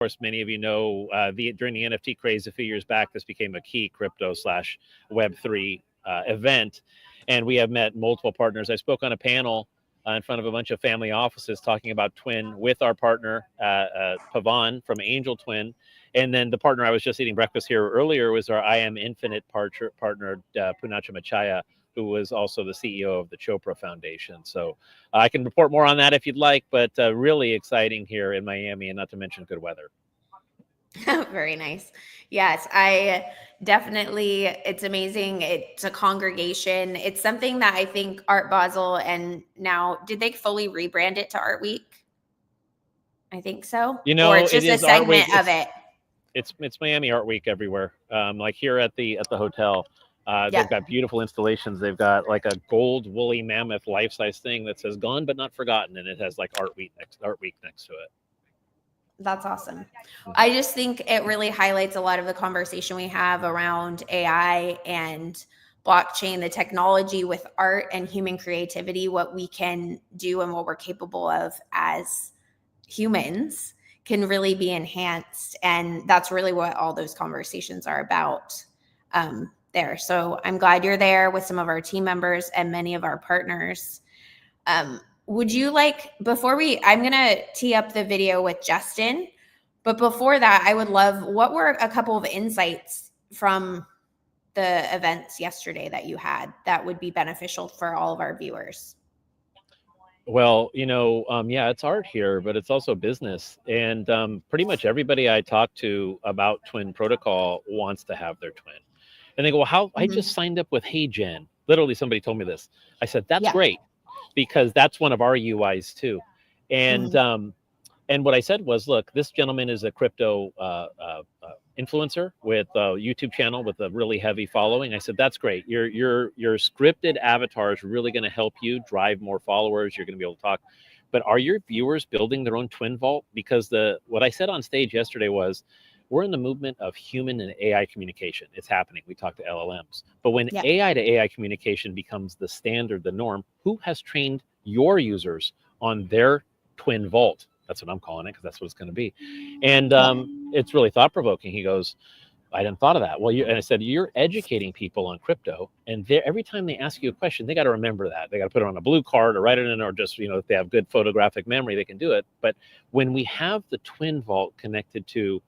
course, many of you know during the NFT craze a few years back, this became a key crypto slash Web3 event. And we have met multiple partners. I spoke on a panel in front of a bunch of family offices talking about Twin with our partner, Pavan from Angel Twin. And then the partner I was just eating breakfast here earlier was our I Am Infinite partner, Punacha Machaya, who was also the CEO of the Chopra Foundation. So I can report more on that if you'd like, but really exciting here in Miami, and not to mention good weather. Very nice. Yes, I definitely, it's amazing. It's a congregation. It's something that I think Art Basel, and now, did they fully rebrand it to Art Week? I think so. You know, or it's just it a is Art Week. segment of it. It's Miami Art Week everywhere. Like here at the hotel, they've got beautiful installations. They've got like a gold woolly mammoth life-size thing that says "Gone but Not Forgotten," and it has like Art Week next to it. That's awesome. I just think it really highlights a lot of the conversation we have around AI and blockchain, the technology with art and human creativity, what we can do and what we're capable of as humans can really be enhanced. And that's really what all those conversations are about there. So I'm glad you're there with some of our team members and many of our partners. Would you like, I'm going to tee up the video with Justin, but before that, I would love, what were a couple of insights from the events yesterday that you had that would be beneficial for all of our viewers? Well, yeah, it's art here, but it's also business. And pretty much everybody I talk to about Twin Protocol wants to have their twin. And they go, well, how? I just signed up with HeyGen. Literally, somebody told me this. I said, that's great, because that's one of our UIs too. And and what I said was, look, this gentleman is a crypto influencer with a YouTube channel with a really heavy following. I said, that's great. Your scripted avatar is really going to help you drive more followers. You're going to be able to talk. But are your viewers building their own twin vault? Because what I said on stage yesterday was, we're in the movement of human and AI communication. It's happening. We talked to LLMs. But when AI to AI communication becomes the standard, the norm, who has trained your users on their twin vault? That's what I'm calling it, because that's what it's going to be. And it's really thought-provoking. He goes, I hadn't thought of that. Well, and I said, you're educating people on crypto, and every time they ask you a question, they got to remember that. They got to put it on a blue card or write it in, or just, if they have good photographic memory, they can do it. But when we have the twin vault connected to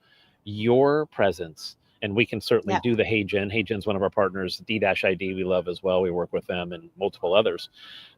your presence, and we can certainly do the HeyGen. HeyGen's one of our partners. D-ID we love as well. We work with them and multiple others.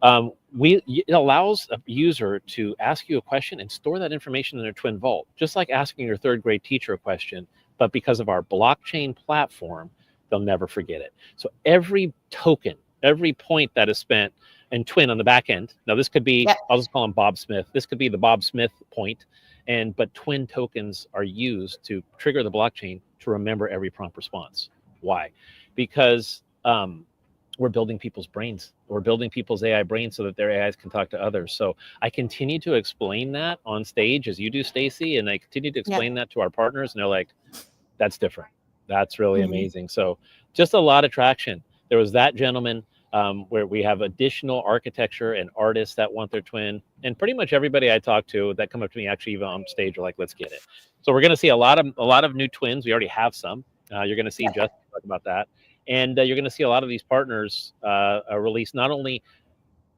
It allows a user to ask you a question and store that information in their twin vault, just like asking your third grade teacher a question. But because of our blockchain platform, they'll never forget it. So every token, every point that is spent and twin on the back end. Now this could be, I'll just call him Bob Smith. This could be the Bob Smith point. But twin tokens are used to trigger the blockchain to remember every prompt response. Why? Because we're building people's brains. We're building people's AI brains so that their AIs can talk to others. So I continue to explain that on stage, as you do, Stacey, and I continue to explain that to our partners, and they're like, that's different. That's really amazing. So just a lot of traction. There was that gentleman where we have additional architecture and artists that want their twin, and pretty much everybody I talk to that come up to me, actually even on stage, are like, let's get it. So we're going to see a lot of new twins. We already have some. You're going to see Justin talk about that, and you're going to see a lot of these partners release not only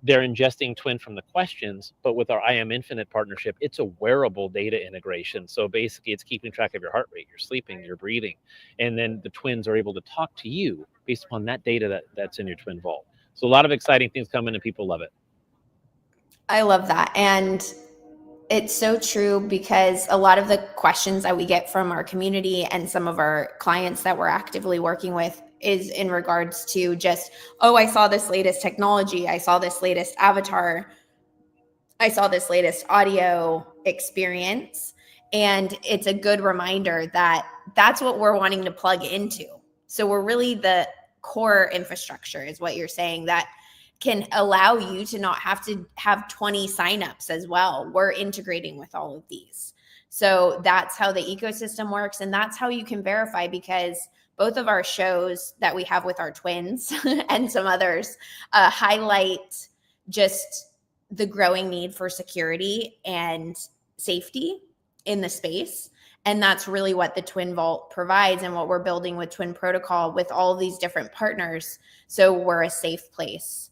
they're ingesting twin from the questions, but with our I Am Infinite partnership, it's a wearable data integration. So basically it's keeping track of your heart rate, your sleeping, your breathing. And then the twins are able to talk to you based upon that data that's in your twin vault. So a lot of exciting things coming, and people love it. I love that. And it's so true, because a lot of the questions that we get from our community and some of our clients that we're actively working with is in regards to just, oh, I saw this latest technology. I saw this latest avatar. I saw this latest audio experience. And it's a good reminder that that's what we're wanting to plug into. So we're really the core infrastructure, is what you're saying, that can allow you to not have to have 20 signups as well. We're integrating with all of these. So that's how the ecosystem works. And that's how you can verify, because both of our shows that we have with our twins and some others highlight just the growing need for security and safety in the space. And that's really what the Twin Vault provides and what we're building with Twin Protocol with all of these different partners. So we're a safe place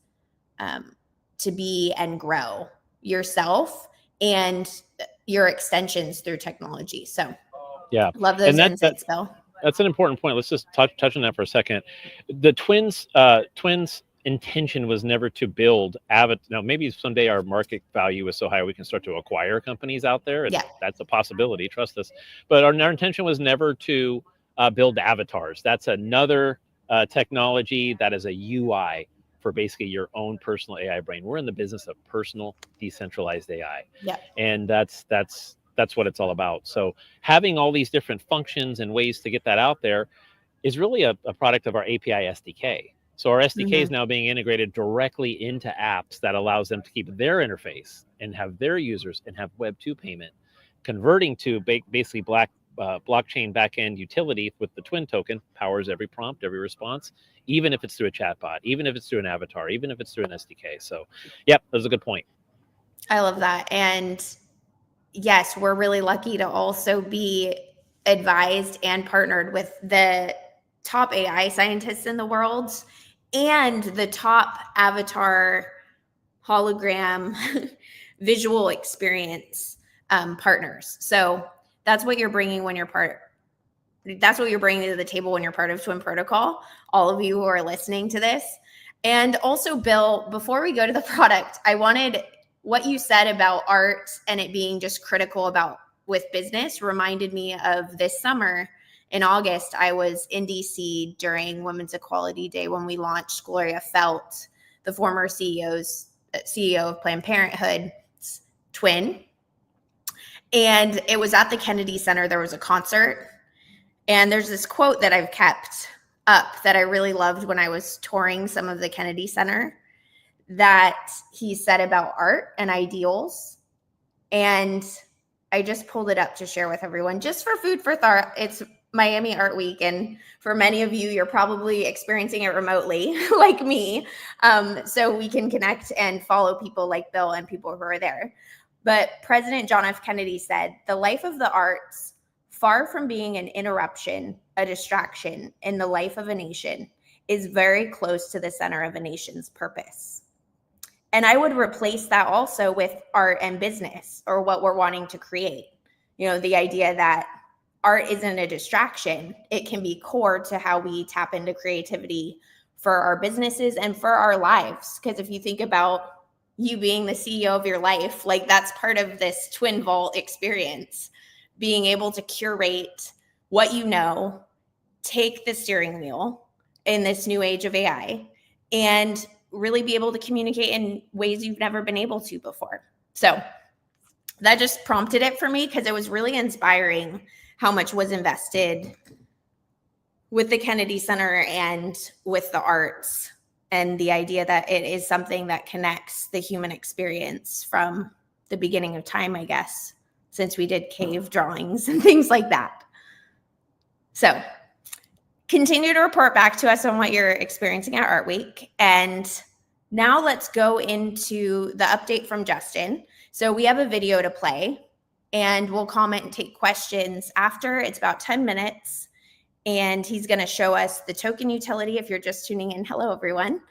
to be and grow yourself and your extensions through technology. So Yeah, love those and insights, Bill. that's an important point. Let's just touch on that for a second. The twins intention was never to build now maybe someday our market value is so high we can start to acquire companies out there, and Yeah. that's a possibility, trust us. But our intention was never to build avatars. That's another technology that is a UI for basically your own personal AI brain. We're in the business of personal decentralized AI. Yeah. And that's what it's all about. So having all these different functions and ways to get that out there is really a product of our API SDK. So our SDK is now being integrated directly into apps that allows them to keep their interface and have their users and have Web 2 payment, converting to basically blockchain backend utility with the Twin token, powers every prompt, every response, even if it's through a chatbot, even if it's through an avatar, even if it's through an SDK. So, yep, that's a good point. I love that. And yes, we're really lucky to also be advised and partnered with the top AI scientists in the world and the top avatar hologram visual experience partners. So that's what you're bringing when you're that's what you're bringing to the table when you're part of Twin Protocol, all of you who are listening to this. And also, Bill, before we go to the product, I wanted what you said about art and it being just critical about with business reminded me of this summer in August. I was in DC during Women's Equality Day when we launched Gloria Felt, the former CEO of Planned Parenthood's twin. And it was at the Kennedy Center. There was a concert. And there's this quote that I've kept up that I really loved when I was touring some of the Kennedy Center that he said about art and ideals. And I just pulled it up to share with everyone just for food for thought. It's Miami Art Week. And for many of you, you're probably experiencing it remotely like me. So we can connect and follow people like Bill and people who are there. But President John F. Kennedy said, "The life of the arts, far from being an interruption, a distraction in the life of a nation, is very close to the center of a nation's purpose." And I would replace that also with art and business or what we're wanting to create. You know, the idea that art isn't a distraction. It can be core to how we tap into creativity for our businesses and for our lives. Because if you think about you being the CEO of your life, like that's part of this Twin Vault experience, being able to curate what you know, take the steering wheel in this new age of AI, and really be able to communicate in ways you've never been able to before. So that just prompted it for me because it was really inspiring how much was invested with the Kennedy Center and with the arts, and the idea that it is something that connects the human experience from the beginning of time, I guess, since we did cave drawings and things like that. So continue to report back to us on what you're experiencing at Art Week. And now let's go into the update from Justin. So we have a video to play and we'll comment and take questions after. It's about 10 minutes. And he's going to show us the token utility. If you're just tuning in, hello, everyone.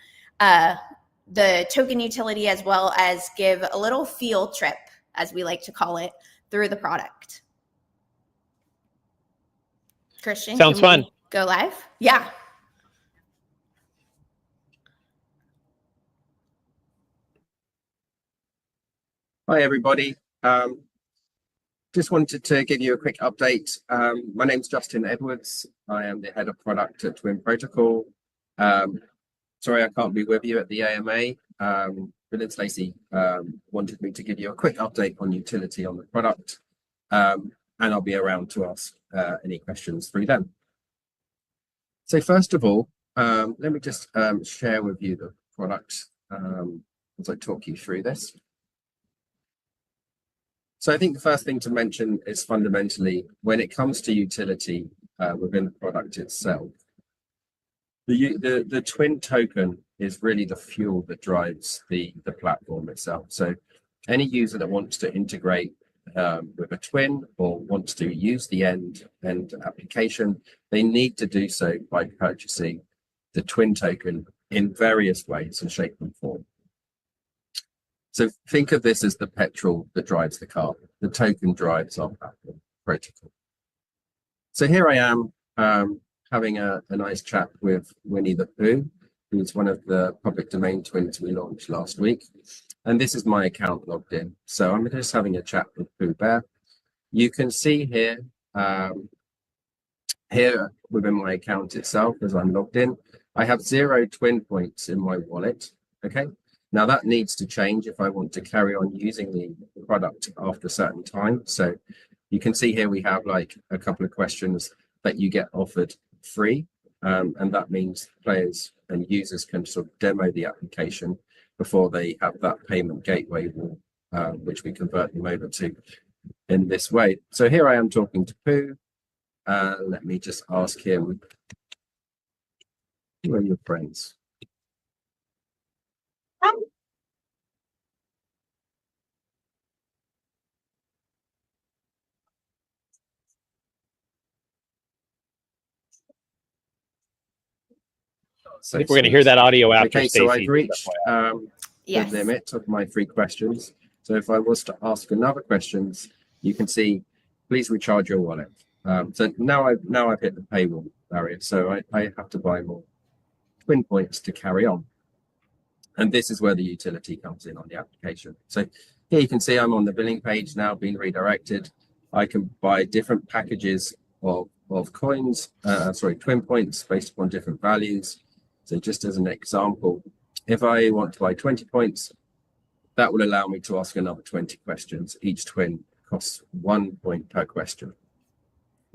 The token utility, as well as give a little field trip, as we like to call it, through the product. Christian, sounds fun. Go live? Yeah. Hi, everybody. Just wanted to give you a quick update. My name's Justin Edwards. I am the head of product at Twin Protocol. Sorry, I can't be with you at the AMA. Bill and Stacey wanted me to give you a quick update on utility on the product. And I'll be around to ask any questions through them. So first of all, let me just share with you the product as I talk you through this. So I think the first thing to mention is fundamentally when it comes to utility within the product itself, the Twin token is really the fuel that drives the platform itself. So any user that wants to integrate with a twin or wants to use the end application, they need to do so by purchasing the twin token in various ways and shape and form. So think of this as the petrol that drives the car. The token drives our platform protocol. So here I am having a nice chat with Winnie the Pooh, who's one of the public domain twins we launched last week. And this is my account logged in. So I'm just having a chat with Pooh Bear. You can see here, here within my account itself, as I'm logged in, I have 0 twin points in my wallet. Okay. Now that needs to change if I want to carry on using the product after a certain time. So you can see here we have like a couple of questions that you get offered free. And that means players and users can sort of demo the application before they have that payment gateway wall, which we convert them over to in this way. So here I am talking to Pooh. Let me just ask him, who are your friends? So I think we're going to hear that audio after. Okay, Stacey. so I've reached Yes. the limit of my 3 questions. So if I was to ask another questions, you can see, please recharge your wallet. So now I've hit the paywall barrier, so I have to buy more twin points to carry on. And this is where the utility comes in on the application. So here you can see I'm on the billing page now, being redirected. I can buy different packages of coins, twin points based upon different values. So just as an example, if I want to buy 20 points, that will allow me to ask another 20 questions. Each twin costs 1 point per question.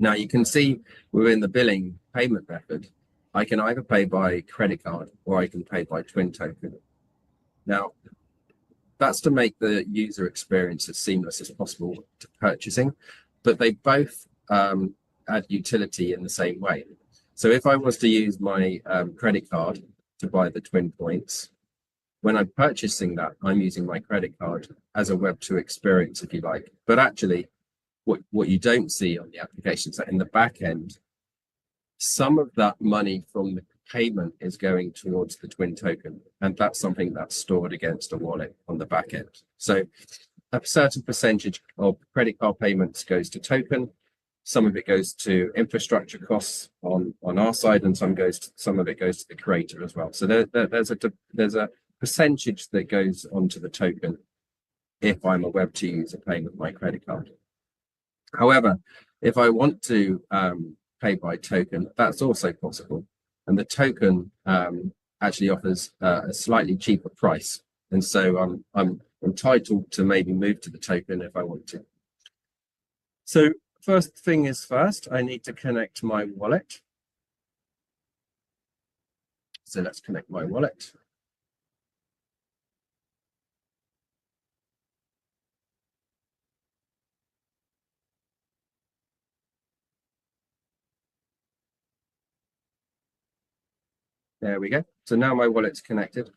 Now you can see within the billing payment method, I can either pay by credit card or I can pay by twin token. Now, that's to make the user experience as seamless as possible to purchasing, but they both add utility in the same way. So if I was to use my credit card to buy the twin points, when I'm purchasing that, I'm using my credit card as a Web2 experience, if you like. But actually, what you don't see on the application is that in the back end, some of that money from the payment is going towards the twin token, and that's something that's stored against a wallet on the back end. So a certain percentage of credit card payments goes to token, some of it goes to infrastructure costs on our side, and some of it goes to the creator as well. So there's a percentage that goes onto the token if I'm a Web2 user paying with my credit card. However, if I want to pay by token, that's also possible. And the token actually offers a slightly cheaper price. And so I'm entitled to maybe move to the token if I want to. So first thing is first, I need to connect my wallet. So let's connect my wallet. There we go. So now my wallet's connected.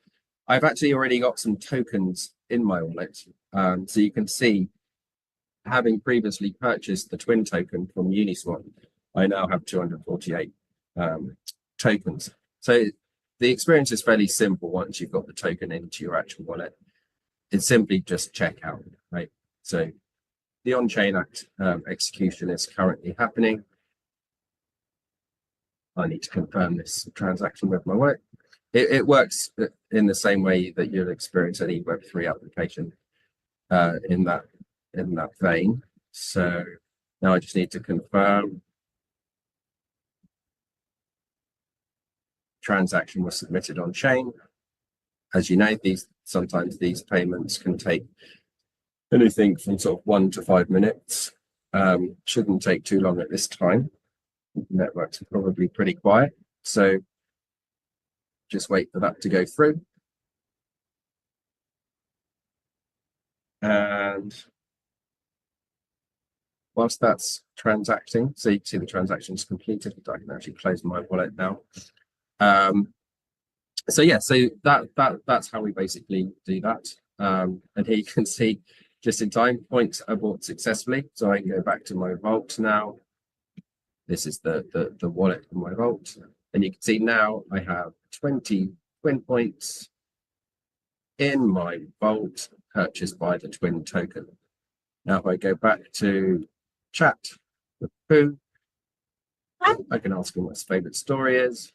I've actually already got some tokens in my wallet. So you can see, having previously purchased the twin token from Uniswap, I now have 248 tokens. So the experience is fairly simple once you've got the token into your actual wallet. It's simply just checkout, right? So the on-chain execution is currently happening. I need to confirm this transaction with my wallet. It works in the same way that you'll experience any Web3 application in that vein. So now I just need to confirm transaction was submitted on chain. As you know, sometimes these payments can take anything from sort of 1 to 5 minutes. Shouldn't take too long at this time. Networks are probably pretty quiet, so just wait for that to go through. And whilst that's transacting, so you can see the transaction is completed. I can actually close my wallet now. So yeah, so that's how we basically do that. And here you can see just in time. Points are bought successfully. So I can go back to my vault now. This is the wallet in my vault. And you can see now I have 20 twin points in my vault purchased by the twin token. Now, if I go back to chat with Pooh, I can ask him what his favorite story is.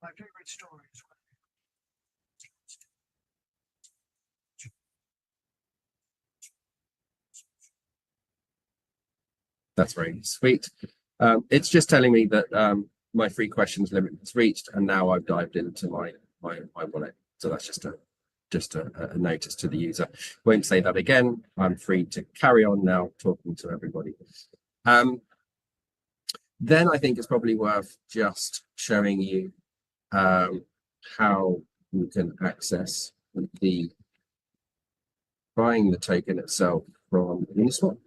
My favorite story is That's very sweet. It's just telling me that my 3 questions limit is reached, and now I've dived into my wallet. So that's just a notice to the user. Won't say that again. I'm free to carry on now talking to everybody. Then I think it's probably worth just showing you how you can access the buying the token itself from Uniswap.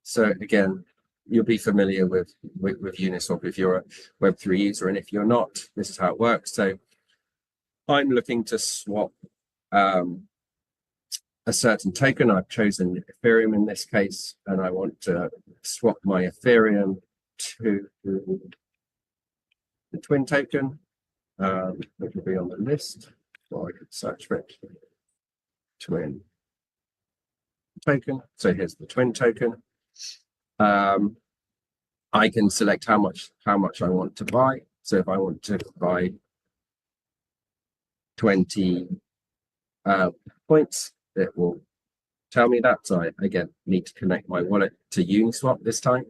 So again, you'll be familiar with Uniswap if you're a Web3 user, and if you're not, this is how it works. So I'm looking to swap a certain token. I've chosen Ethereum in this case, and I want to swap my Ethereum to the twin token, which will be on the list, or I could search for it. Twin token. So here's the twin token. I can select how much I want to buy. So if I want to buy 20 points, it will tell me that. So I again need to connect my wallet to Uniswap this time.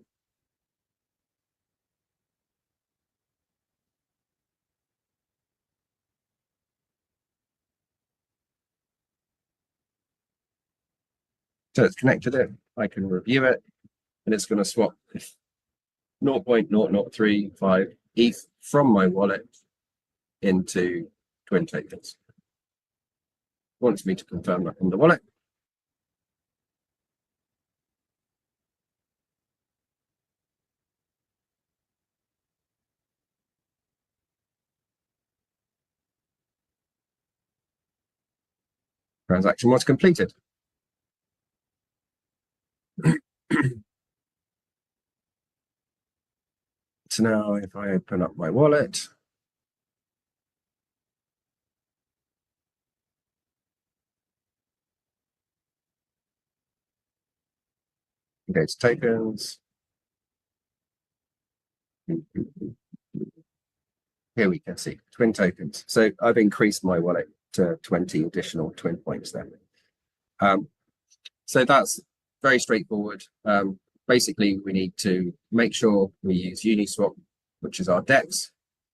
So it's connected in. I can review it, and it's going to swap 0.0035 ETH from my wallet into twin tokens. Wants me to confirm that on the wallet. Transaction was completed. So now if I open up my wallet, go to tokens. Here we can see twin tokens. So I've increased my wallet to 20 additional twin points there. So that's very straightforward. Basically, we need to make sure we use Uniswap, which is our DEX.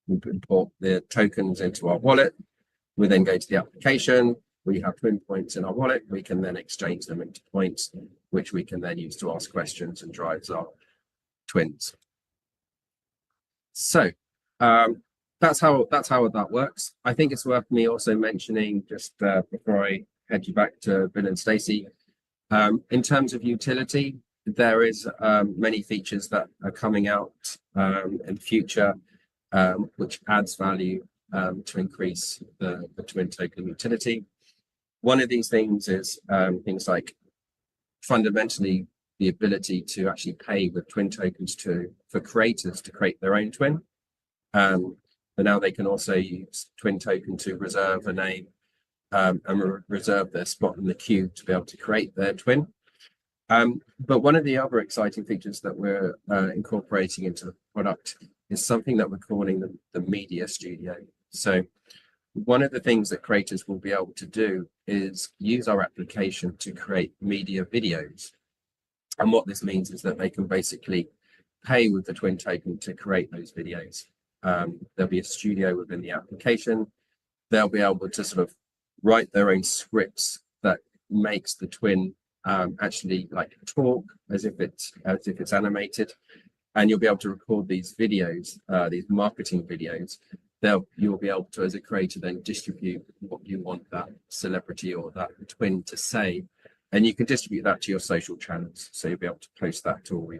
We import the tokens into our wallet. We then go to the application. We have twin points in our wallet. We can then exchange them into points, which we can then use to ask questions and drives our twins. So that's how that works. I think it's worth me also mentioning, just before I head you back to Bill and Stacey, in terms of utility, there is many features that are coming out in the future, which adds value to increase the twin token utility. One of these things is things like fundamentally the ability to actually pay with twin tokens for creators to create their own twin. But now they can also use twin token to reserve a name and reserve their spot in the queue to be able to create their twin. But one of the other exciting features that we're incorporating into the product is something that we're calling the Media Studio. So one of the things that creators will be able to do is use our application to create media videos. And what this means is that they can basically pay with the twin token to create those videos. There'll be a studio within the application. They'll be able to sort of write their own scripts that makes the twin actually like talk as if it's animated, and you'll be able to record these videos, these marketing videos. You'll be able to, as a creator, then distribute what you want that celebrity or that twin to say, and you can distribute that to your social channels. So you'll be able to post that to all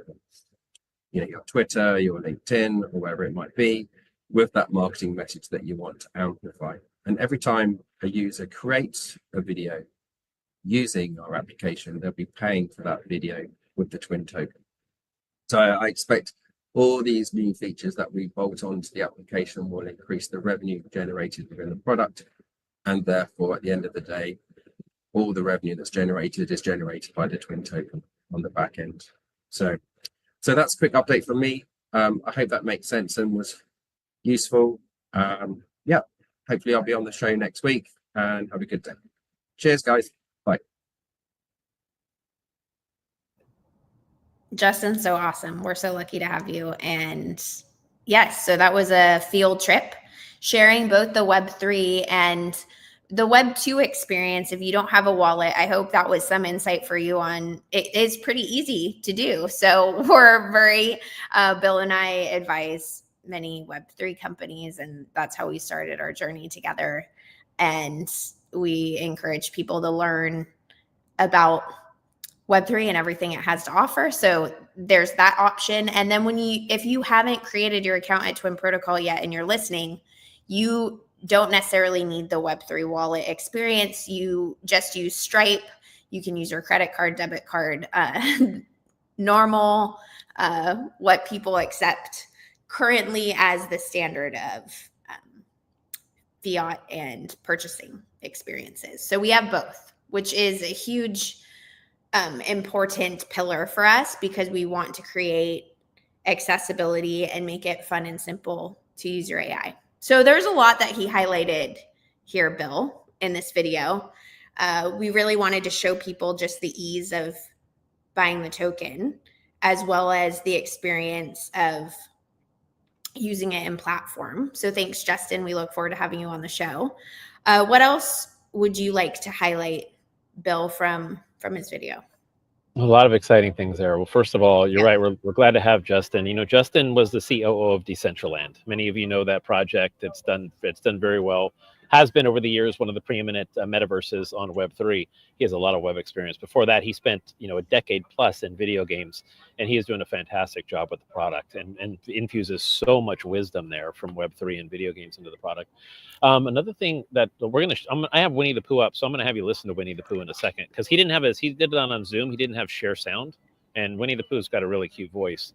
your Twitter, your LinkedIn, or wherever it might be. with that marketing message that you want to amplify. And every time a user creates a video using our application, they'll be paying for that video with the Twin token. So I expect all these new features that we bolt onto the application will increase the revenue generated within the product. And therefore, at the end of the day, all the revenue that's generated is generated by the Twin token on the back end. So that's a quick update from me. I hope that makes sense and was useful. Yeah, hopefully I'll be on the show next week, and have a good day. Cheers, guys. Bye. Justin's so awesome. We're so lucky to have you. And yes, so that was a field trip sharing both the Web3 and the Web2 experience. If you don't have a wallet, I hope that was some insight for you on it is pretty easy to do. So we're very, Bill and I advise many Web3 companies, and that's how we started our journey together. And we encourage people to learn about Web3 and everything it has to offer. So there's that option. And then if you haven't created your account at Twin Protocol yet and you're listening, you don't necessarily need the Web3 wallet experience. You just use Stripe. You can use your credit card, debit card, normal, what people accept currently as the standard of fiat and purchasing experiences. So we have both, which is a huge important pillar for us because we want to create accessibility and make it fun and simple to use your AI. So there's a lot that he highlighted here, Bill, in this video. We really wanted to show people just the ease of buying the token, as well as the experience of using it in platform. So thanks, Justin. We look forward to having you on the show. What else would you like to highlight, Bill, from his video? A lot of exciting things there. Well, first of all, you're right. We're glad to have Justin. You know, Justin was the COO of Decentraland. Many of you know that project. It's done very well. Has been over the years one of the preeminent metaverses on Web3. He has a lot of web experience. Before that, he spent a decade plus in video games, and he is doing a fantastic job with the product and infuses so much wisdom there from Web3 and video games into the product. Another thing that I have Winnie the Pooh up, so I'm going to have you listen to Winnie the Pooh in a second, because he did it on Zoom. He didn't have share sound, and Winnie the Pooh's got a really cute voice.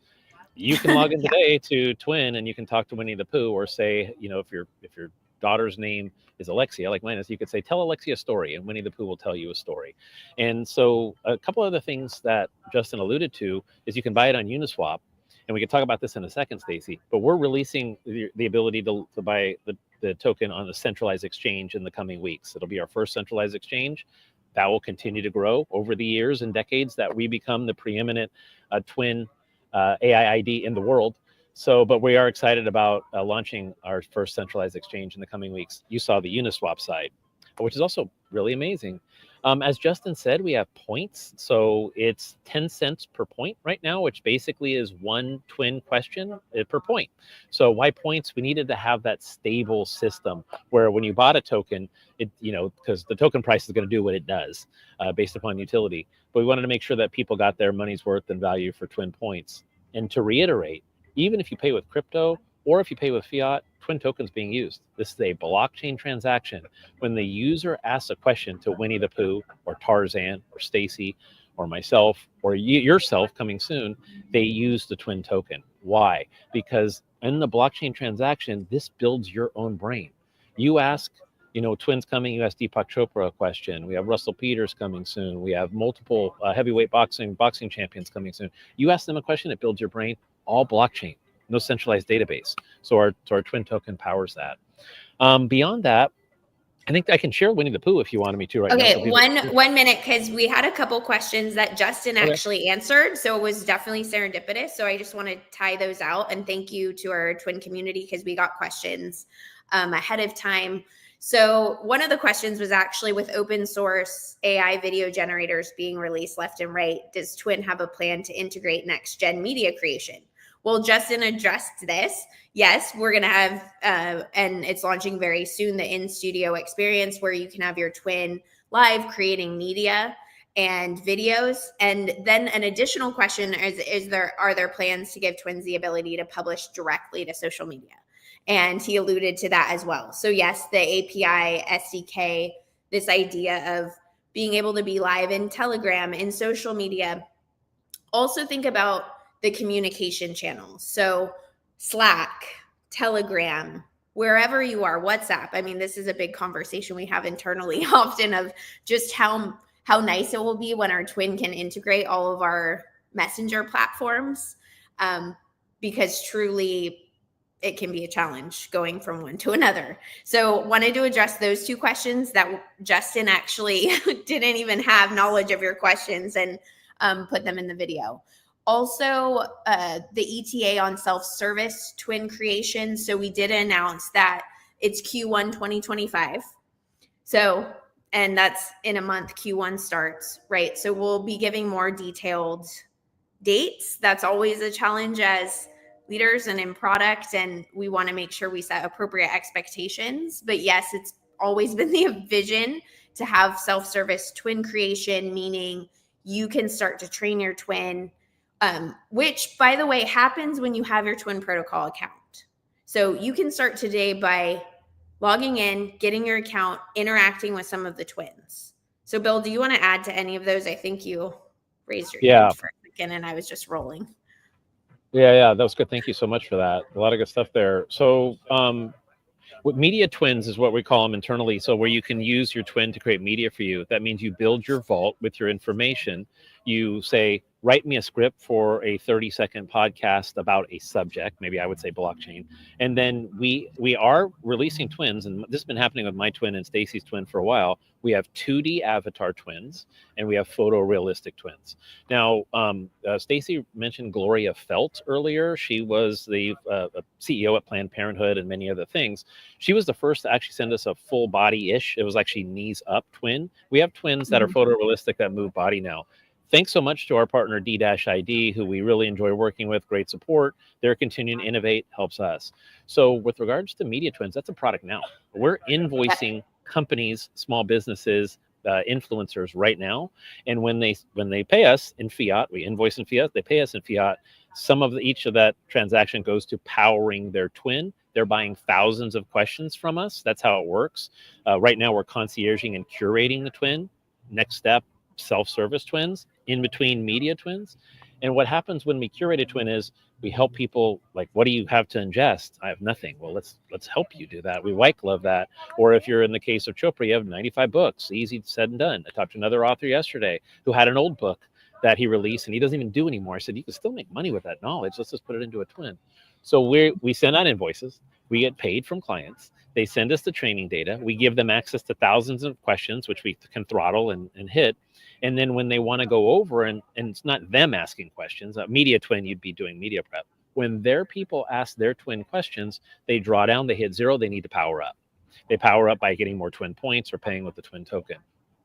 You can log in today to Twin, and you can talk to Winnie the Pooh, or say, if your daughter's name is Alexia, like mine is, you could say, tell Alexia a story, and Winnie the Pooh will tell you a story. And so a couple other things that Justin alluded to is you can buy it on Uniswap, and we can talk about this in a second, Stacey, but we're releasing the ability to buy the token on a centralized exchange in the coming weeks. It'll be our first centralized exchange. That will continue to grow over the years and decades that we become the preeminent Twin AI ID in the world. So, but we are excited about launching our first centralized exchange in the coming weeks. You saw the Uniswap side, which is also really amazing. As Justin said, we have points. So it's 10 cents per point right now, which basically is one Twin question per point. So why points? We needed to have that stable system where when you bought a token, because the token price is going to do what it does based upon utility. But we wanted to make sure that people got their money's worth and value for Twin points. And to reiterate, even if you pay with crypto or if you pay with fiat, Twin tokens being used. This is a blockchain transaction. When the user asks a question to Winnie the Pooh or Tarzan or Stacey or myself or yourself coming soon, they use the Twin token. Why? Because in the blockchain transaction, this builds your own brain. You ask, Twin's coming, you ask Deepak Chopra a question. We have Russell Peters coming soon. We have multiple heavyweight boxing champions coming soon. You ask them a question, it builds your brain. All blockchain, no centralized database. So our Twin token powers that. Beyond that, I think I can share Winnie the Pooh if you wanted me to right now. Okay, one minute, because we had a couple questions that Justin actually answered. So it was definitely serendipitous. So I just want to tie those out. And thank you to our Twin community, because we got questions ahead of time. So one of the questions was actually, with open source AI video generators being released left and right, does Twin have a plan to integrate next gen media creation? Well, Justin addressed this. Yes, we're going to have, and it's launching very soon, the in-studio experience where you can have your Twin live creating media and videos. And then an additional question are there plans to give Twins the ability to publish directly to social media? And he alluded to that as well. So yes, the API, SDK, this idea of being able to be live in Telegram, in social media. Also think about the communication channels. So Slack, Telegram, wherever you are, WhatsApp. I mean, this is a big conversation we have internally often of just how nice it will be when our twin can integrate all of our messenger platforms, because truly it can be a challenge going from one to another. So wanted to address those two questions that Justin actually didn't even have knowledge of your questions, and put them in the video. Also, the ETA on self-service twin creation. So we did announce that it's Q1 2025. So, and that's in a month, Q1 starts, right? So we'll be giving more detailed dates. That's always a challenge as leaders and in product, and we want to make sure we set appropriate expectations. But yes, it's always been the vision to have self-service twin creation, meaning you can start to train your twin, which, by the way, happens when you have your twin protocol account. So you can start today by logging in, getting your account, interacting with some of the twins. So Bill, do you want to add to any of those? I think you raised your hand for a second and I was just rolling. Yeah, that was good. Thank you so much for that. A lot of good stuff there. So what media twins is what we call them internally. So where you can use your twin to create media for you. That means you build your vault with your information. You say, write me a script for a 30-second podcast about a subject. Maybe I would say blockchain. And then we are releasing twins, and this has been happening with my twin and Stacey's twin for a while. We have 2D avatar twins, and we have photorealistic twins. Now, Stacey mentioned Gloria Felt earlier. She was the CEO at Planned Parenthood and many other things. She was the first to actually send us a full body-ish. It was actually knees up twin. We have twins that are photorealistic that move body now. Thanks so much to our partner D-ID, who we really enjoy working with. Great support. They're continuing to innovate, helps us. So with regards to media twins, that's a product now. We're invoicing companies, small businesses, influencers right now. And when they pay us in fiat, we invoice in fiat, they pay us in fiat. Each of that transaction goes to powering their twin. They're buying thousands of questions from us. That's how it works. Right now, we're concierging and curating the twin. Next step, self-service twins, in between media twins. And what happens when we curate a twin is we help people, like, what do you have to ingest? I have nothing. Well, let's help you do that. We white glove that. Or if you're in the case of Chopra, you have 95 books, easy said and done. I talked to another author yesterday who had an old book that he released and he doesn't even do anymore. I said, you can still make money with that knowledge. Let's just put it into a twin. So we send out invoices. We get paid from clients. They send us the training data. We give them access to thousands of questions, which we can throttle and hit. And then when they want to go over, and it's not them asking questions, a media twin, you'd be doing media prep. When their people ask their twin questions, they draw down, they hit 0, they need to power up. They power up by getting more twin points or paying with the twin token.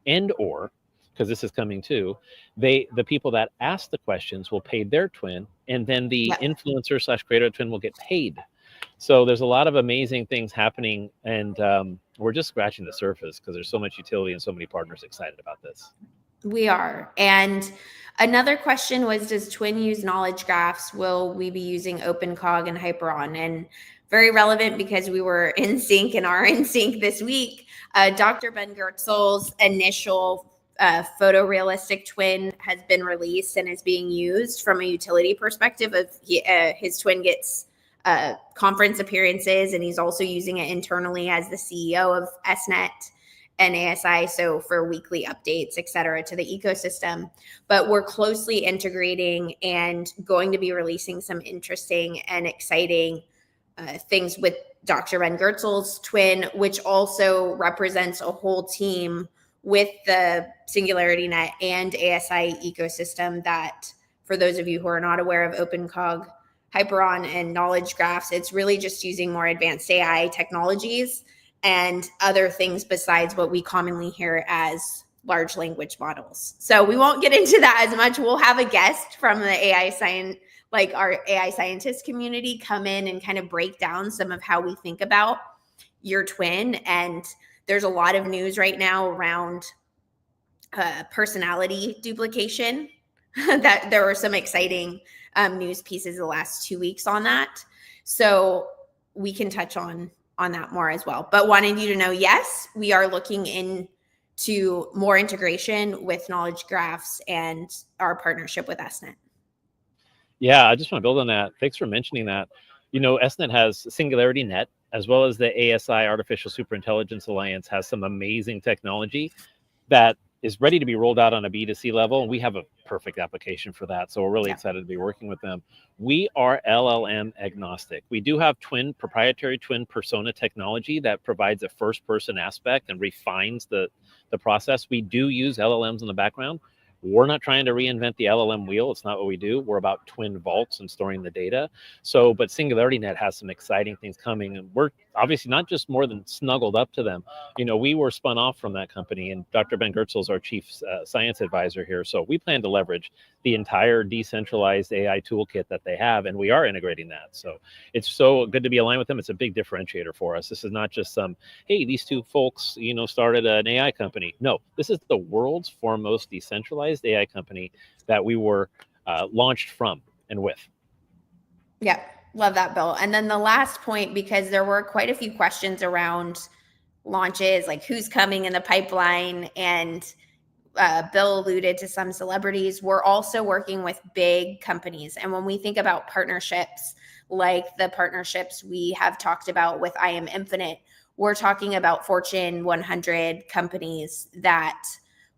And or, because this is coming too, the people that ask the questions will pay their twin, and then the influencer / creator twin will get paid. So there's a lot of amazing things happening, and we're just scratching the surface because there's so much utility and so many partners excited about this. We are. And another question was, does Twin use knowledge graphs? Will we be using OpenCog and Hyperon? And very relevant because we were in sync and are in sync this week. Dr. Ben Gertzel's initial photorealistic twin has been released and is being used from a utility perspective. Of his twin gets conference appearances, and he's also using it internally as the CEO of SNet and ASI, so for weekly updates, et cetera, to the ecosystem. But we're closely integrating and going to be releasing some interesting and exciting things with Dr. Ben Gertzel's twin, which also represents a whole team with the SingularityNet and ASI ecosystem that, for those of you who are not aware of OpenCog, Hyperon, and knowledge graphs, it's really just using more advanced AI technologies and other things besides what we commonly hear as large language models. So we won't get into that as much. We'll have a guest from the AI science, like our AI scientist community, come in and kind of break down some of how we think about your twin. And there's a lot of news right now around personality duplication. That there were some exciting news pieces the last 2 weeks on that. So we can touch on that more as well. But wanted you to know, yes, we are looking into more integration with knowledge graphs and our partnership with SNet. Yeah, I just want to build on that. Thanks for mentioning that. SNet has Singularity Net, as well as the ASI Artificial Superintelligence Alliance has some amazing technology that is ready to be rolled out on a B2C level. And we have a perfect application for that. So we're really excited to be working with them. We are LLM agnostic. We do have proprietary twin persona technology that provides a first person aspect and refines the process. We do use LLMs in the background. We're not trying to reinvent the LLM wheel. It's not what we do. We're about twin vaults and storing the data. But Singularity Net has some exciting things coming. And we're obviously not just more than snuggled up to them. We were spun off from that company, and Dr. Ben Gertzel is our chief science advisor here. So we plan to leverage the entire decentralized AI toolkit that they have, and we are integrating that. So it's so good to be aligned with them. It's a big differentiator for us. This is not just some, hey, these two folks, started an AI company. No, this is the world's foremost decentralized AI company that we were launched from and with. Yeah, love that, Bill. And then the last point, because there were quite a few questions around launches, like who's coming in the pipeline, and Bill alluded to some celebrities. We're also working with big companies. And when we think about partnerships, like the partnerships we have talked about with I Am Infinite, we're talking about Fortune 100 companies that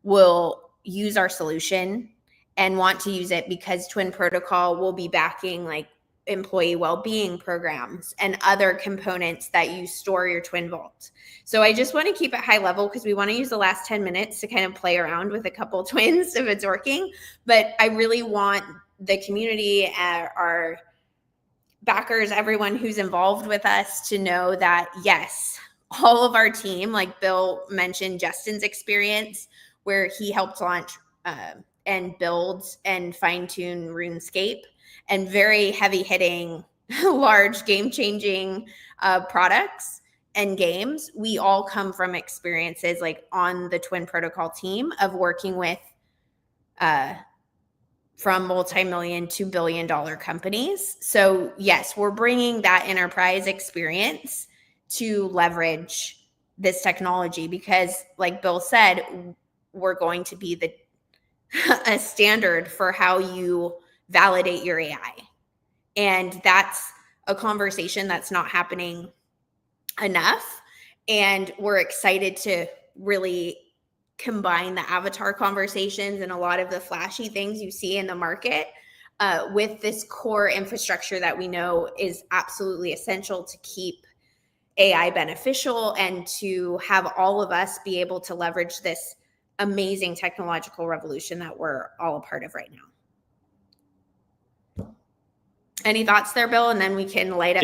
will use our solution and want to use it because Twin Protocol will be backing like employee well-being programs and other components that you store your Twin Vault. So I just want to keep it high level because we want to use the last 10 minutes to kind of play around with a couple twins if it's working. But I really want the community, our backers, everyone who's involved with us to know that, yes, all of our team, like Bill mentioned, Justin's experience where he helped launch and build and fine-tune RuneScape, and very heavy-hitting, large, game-changing products and games. We all come from experiences like on the Twin Protocol team of working with from multi-million to billion-dollar companies. So yes, we're bringing that enterprise experience to leverage this technology because, like Bill said, we're going to be a standard for how you validate your AI. And that's a conversation that's not happening enough. And we're excited to really combine the avatar conversations and a lot of the flashy things you see in the market with this core infrastructure that we know is absolutely essential to keep AI beneficial and to have all of us be able to leverage this amazing technological revolution that we're all a part of right now. Any thoughts there, Bill? And then we can light up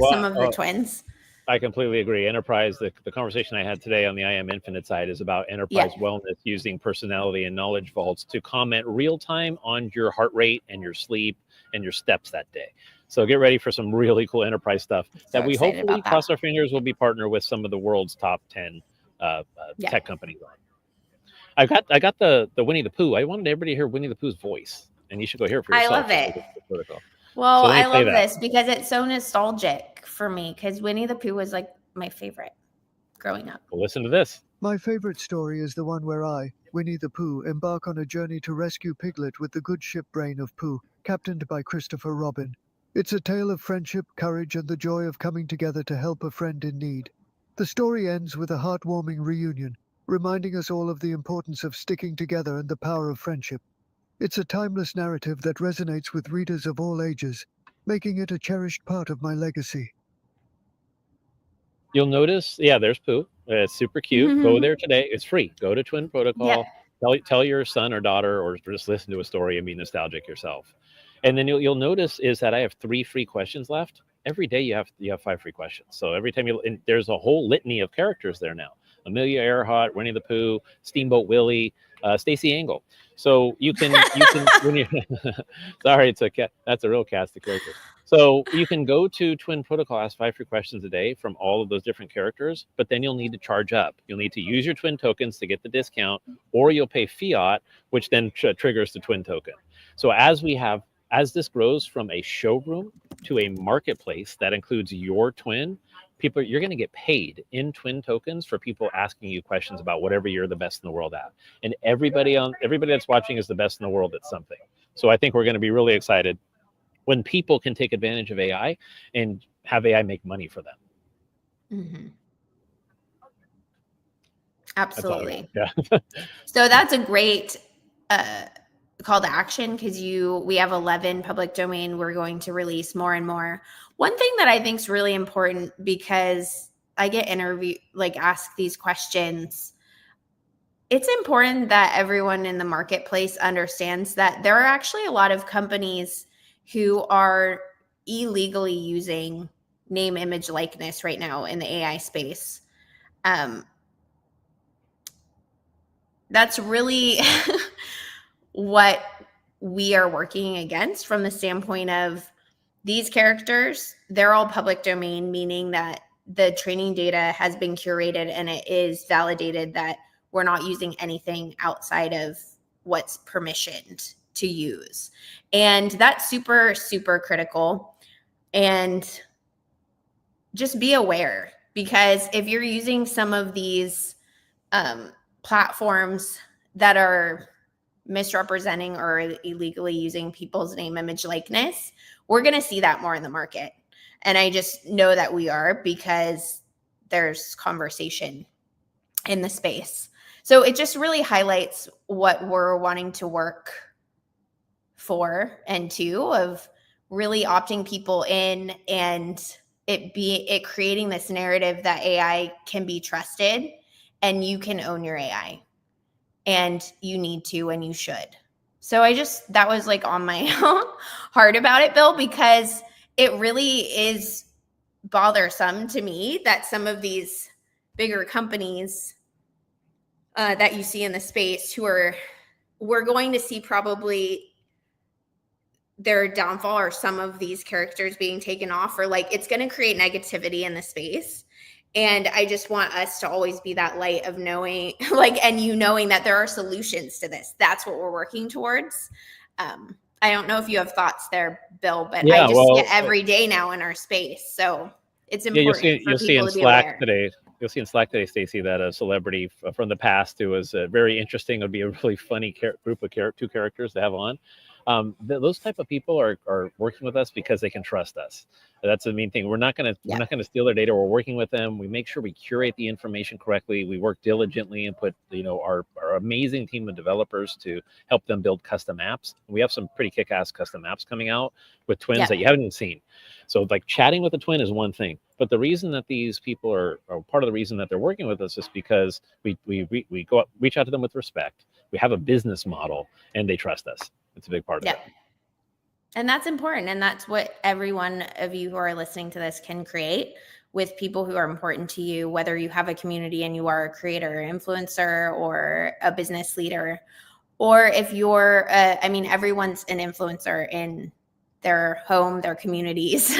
some of the twins. I completely agree. Enterprise, the conversation I had today on the I Am Infinite side is about enterprise wellness using personality and knowledge vaults to comment real time on your heart rate and your sleep and your steps that day. So get ready for some really cool enterprise stuff that we hopefully, cross our fingers, will be partnered with some of the world's top 10 tech companies on. I got the Winnie the Pooh. I wanted everybody to hear Winnie the Pooh's voice, and you should go hear it for yourself. I love it. Well, so I love this because it's so nostalgic for me because Winnie the Pooh was like my favorite growing up. Well, listen to this. My favorite story is the one where I, Winnie the Pooh, embark on a journey to rescue Piglet with the good ship Brain of Pooh, captained by Christopher Robin. It's a tale of friendship, courage, and the joy of coming together to help a friend in need. The story ends with a heartwarming reunion, reminding us all of the importance of sticking together and the power of friendship. It's a timeless narrative that resonates with readers of all ages, making it a cherished part of my legacy. You'll notice, there's Pooh. It's super cute. Mm-hmm. Go there today. It's free. Go to Twin Protocol. Yep. Tell your son or daughter, or just listen to a story and be nostalgic yourself. And then you'll notice is that I have 3 free questions left. Every day you have 5 free questions. So every time there's a whole litany of characters there now. Amelia Earhart, Winnie the Pooh, Steamboat Willie, Stacey Engle. So you can when you sorry, that's a real cast of characters. So you can go to Twin Protocol, ask 5 free questions a day from all of those different characters, but then you'll need to charge up. You'll need to use your Twin tokens to get the discount, or you'll pay fiat, which then triggers the Twin token. So as we have as this grows from a showroom to a marketplace that includes your twin, you're going to get paid in twin tokens for people asking you questions about whatever you're the best in the world at. And everybody that's watching is the best in the world at something. So I think we're going to be really excited when people can take advantage of AI and have AI make money for them. Mm-hmm. Absolutely. Yeah. So that's a great call to action, because we have 11 public domain. We're going to release more and more. One thing that I think is really important, because I get asked these questions, it's important that everyone in the marketplace understands that there are actually a lot of companies who are illegally using name, image, likeness right now in the AI space. That's really what we are working against from the standpoint of these characters. They're all public domain, meaning that the training data has been curated and it is validated that we're not using anything outside of what's permissioned to use. And that's super, super critical. And just be aware, because if you're using some of these platforms that are misrepresenting or illegally using people's name, image, likeness, we're going to see that more in the market. And I just know that we are, because there's conversation in the space. So it just really highlights what we're wanting to work for and to, of really opting people in, and it creating this narrative that AI can be trusted and you can own your AI, and you need to, and you should. So that was on my heart about it, Bill, because it really is bothersome to me that some of these bigger companies that you see in the space, we're going to see probably their downfall, or some of these characters being taken off, or it's going to create negativity in the space. And I just want us to always be that light of knowing, knowing that there are solutions to this. That's what we're working towards. I don't know if you have thoughts there, Bill, but I just see it every day now in our space. So it's important for people to be aware. You'll see in Slack today, Stacey, that a celebrity from the past who was very interesting, would be a really funny group of two characters to have on. Those type of people are working with us because they can trust us. That's the main thing. We're not going to steal their data. We're working with them. We make sure we curate the information correctly. We work diligently and put our amazing team of developers to help them build custom apps. We have some pretty kick-ass custom apps coming out with twins that you haven't even seen. So chatting with a twin is one thing, but the reason that these people are part of the reason that they're working with us is because we go up, reach out to them with respect. We have a business model and they trust us. It's a big part of it. And that's important. And that's what every one of you who are listening to this can create with people who are important to you, whether you have a community and you are a creator, influencer, or a business leader, or if you're, everyone's an influencer in their home, their communities.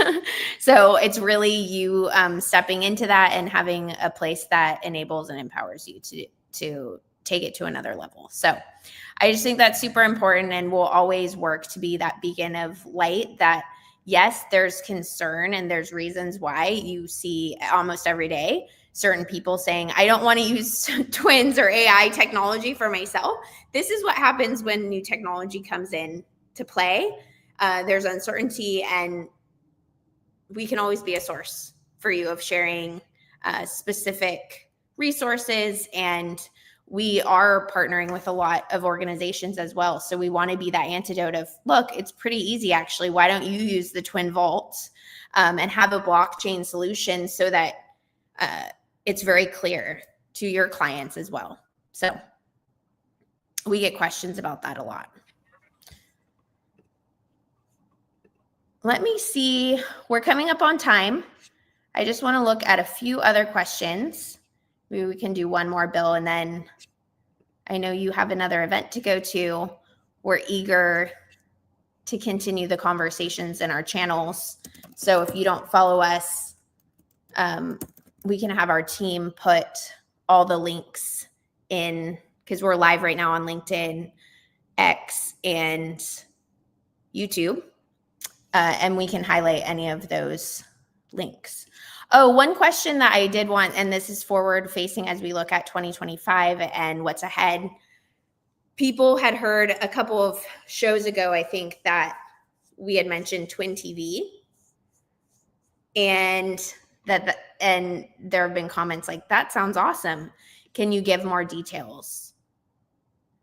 So it's really you stepping into that and having a place that enables and empowers you to take it to another level. So I just think that's super important, and we'll always work to be that beacon of light that, yes, there's concern and there's reasons why you see almost every day certain people saying, I don't want to use twins or AI technology for myself. This is what happens when new technology comes in to play. There's uncertainty, and we can always be a source for you of sharing specific resources, and we are partnering with a lot of organizations as well. So we want to be that antidote of, look, it's pretty easy actually. Why don't you use the Twin Vault and have a blockchain solution so that it's very clear to your clients as well. So we get questions about that a lot. Let me see. We're coming up on time. I just want to look at a few other questions. Maybe we can do one more, Bill, and then I know you have another event to go to. We're eager to continue the conversations in our channels. So if you don't follow us, we can have our team put all the links in, because we're live right now on LinkedIn, X, and YouTube, and we can highlight any of those links. Oh, one question that I did want, and this is forward facing as we look at 2025 and what's ahead. People had heard a couple of shows ago, I think, that we had mentioned Twin TV, and and there have been comments like, that sounds awesome. Can you give more details?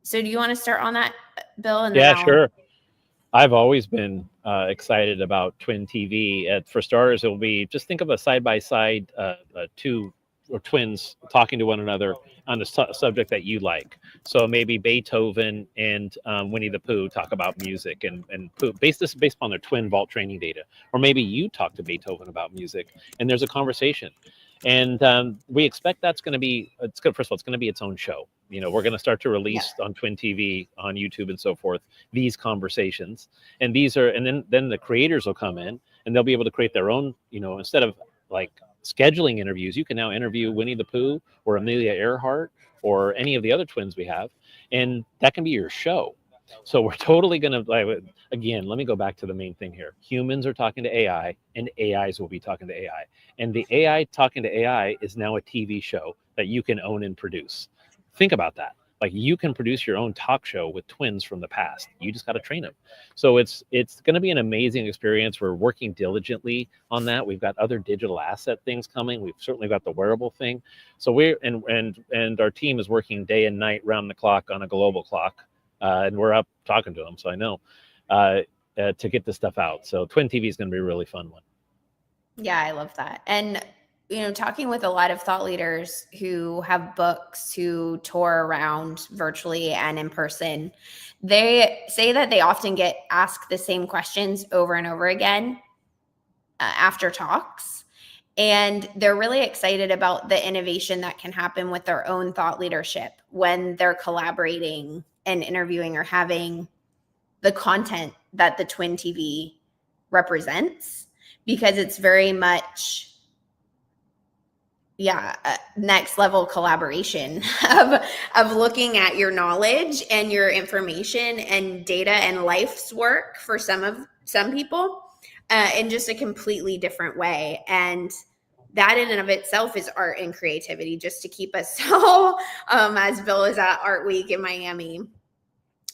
So do you want to start on that, Bill? And yeah, sure. I've always been excited about Twin TV. For starters, it will be, just think of a side-by-side two or twins talking to one another on the subject that you like. So maybe Beethoven and Winnie the Pooh talk about music, and Pooh, this is based upon their twin vault training data. Or maybe you talk to Beethoven about music, and there's a conversation. And we expect that's going to be, first of all, it's going to be its own show. You know, we're going to start to release on Twin TV, on YouTube and so forth, these conversations. And these are, and then the creators will come in and they'll be able to create their own, you know, instead of like scheduling interviews, you can now interview Winnie the Pooh or Amelia Earhart or any of the other twins we have. And that can be your show. So we're totally going to, again, let me go back to the main thing here. Humans are talking to AI, and AIs will be talking to AI. And the AI talking to AI is now a TV show that you can own and produce. Think about that. Like, you can produce your own talk show with twins from the past. You just got to train them. So it's going to be an amazing experience. We're working diligently on that. We've got other digital asset things coming. We've certainly got the wearable thing. So we're and our team is working day and night, round the clock on a global clock. And we're up talking to them, so I know, to get this stuff out. So Twin TV is going to be a really fun one. Yeah, I love that. And, you know, talking with a lot of thought leaders who have books, who tour around virtually and in person, they say that they often get asked the same questions over and over again after talks. And they're really excited about the innovation that can happen with their own thought leadership when they're collaborating and interviewing or having the content that the Twin TV represents, because it's very much, next level collaboration of looking at your knowledge and your information and data and life's work for some people in just a completely different way. And that in and of itself is art and creativity, just to keep us all, as Bill is at Art Week in Miami,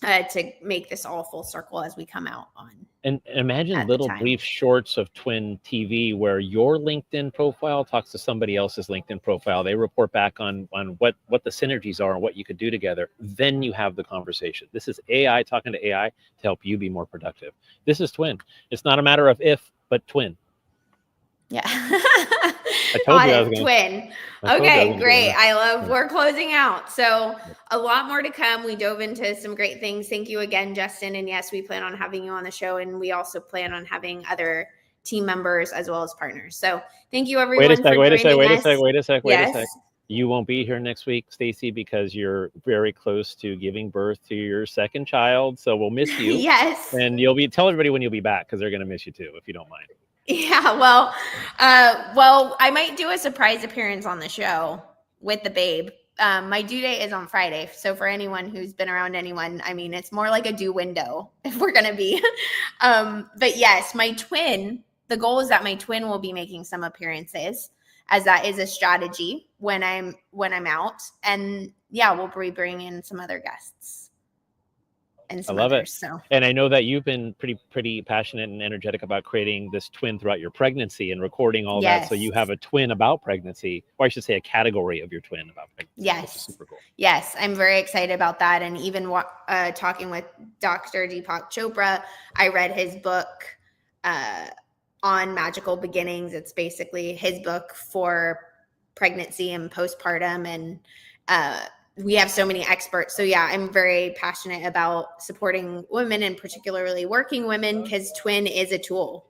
to make this all full circle as we come out on. And imagine little brief shorts of Twin TV where your LinkedIn profile talks to somebody else's LinkedIn profile. They report back on what the synergies are and what you could do together. Then you have the conversation. This is AI talking to AI to help you be more productive. This is Twin. It's not a matter of if, but twin. Yeah. I told you I was going twin. Okay, great. I love, we're closing out. So a lot more to come. We dove into some great things. Thank you again, Justin. And yes, we plan on having you on the show, and we also plan on having other team members as well as partners. So thank you, everyone. Wait a sec. You won't be here next week, Stacey, because you're very close to giving birth to your second child. So we'll miss you. Yes. And tell everybody when you'll be back, because they're going to miss you too, if you don't mind. Yeah, well, I might do a surprise appearance on the show with the babe. My due date is on Friday. So for anyone who's been around anyone, I mean, it's more like a due window if we're going to be. But yes, my twin, the goal is that my twin will be making some appearances, as that is a strategy when I'm out. And yeah, we'll be bringing in some other guests. I love it. So. And I know that you've been pretty passionate and energetic about creating this twin throughout your pregnancy and recording all that. So you have a twin about pregnancy, or I should say a category of your twin about pregnancy. Yes. Which is super cool. Yes. I'm very excited about that. And even talking with Dr. Deepak Chopra, I read his book on magical beginnings. It's basically his book for pregnancy and postpartum, and we have so many experts. So yeah, I'm very passionate about supporting women, and particularly working women, because twin is a tool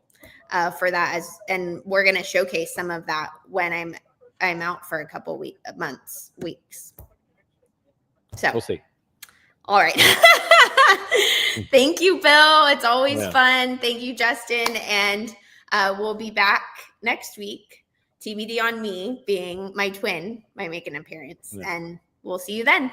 for that. And we're going to showcase some of that when I'm out for a couple weeks. So we'll see. All right. Thank you, Bill. It's always fun. Thank you, Justin. And we'll be back next week. TBD on me being my twin might make an appearance, and we'll see you then.